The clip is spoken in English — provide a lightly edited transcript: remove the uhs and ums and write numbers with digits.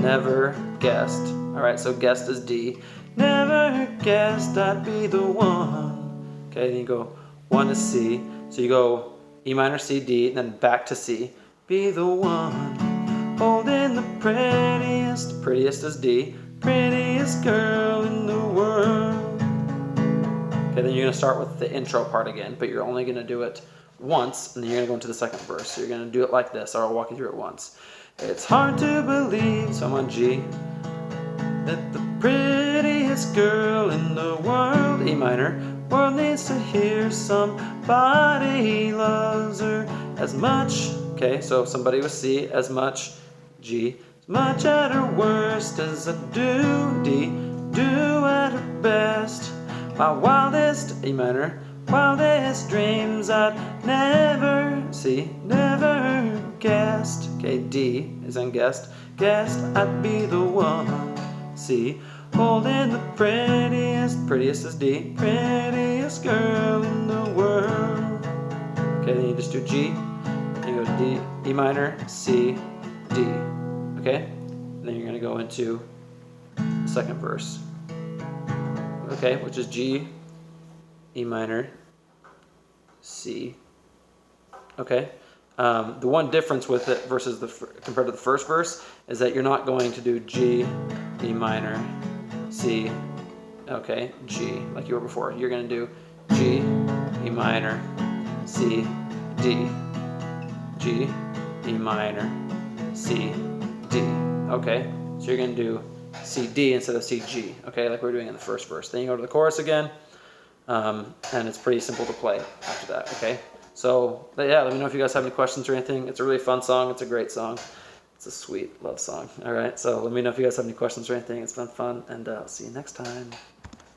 never guessed. All right, so guessed is D. Never guessed I'd be the one. Okay, then you go 1 to C. So you go E minor, C, D, and then back to C. Be the one, holding the prettiest. Prettiest is D. Prettiest girl in the world. Okay, then you're going to start with the intro part again, but you're only going to do it once, and then you're going to go into the second verse. So you're going to do it like this, or I'll walk you through it once. It's hard to believe, so I'm on G, that the prettiest girl in the world, E minor, world needs to hear somebody loves her as much. Okay, so somebody with C, as much, G, as much at her worst as I do, D, do at her best. My wildest, E minor, wildest dreams I'd never, C, never guessed. Okay, D is in guessed. Guessed I'd be the one. C, holding the prettiest. Prettiest is D. Prettiest girl in the world. Okay, then you just do G. Then you go D, E minor, C, D. Okay? And then you're going to go into the second verse. Okay, which is G, E minor, C. Okay? The one difference with it versus compared to the first verse is that you're not going to do G, E minor, C, okay, G, like you were before. You're going to do G, E minor, C, D, G, E minor, C, D. Okay, so you're going to do C, D instead of C, G, okay, like we were doing in the first verse. Then you go to the chorus again, and it's pretty simple to play after that, okay? So, yeah, let me know if you guys have any questions or anything. It's a really fun song. It's a great song. It's a sweet love song. All right, so let me know if you guys have any questions or anything. It's been fun, and I'll see you next time.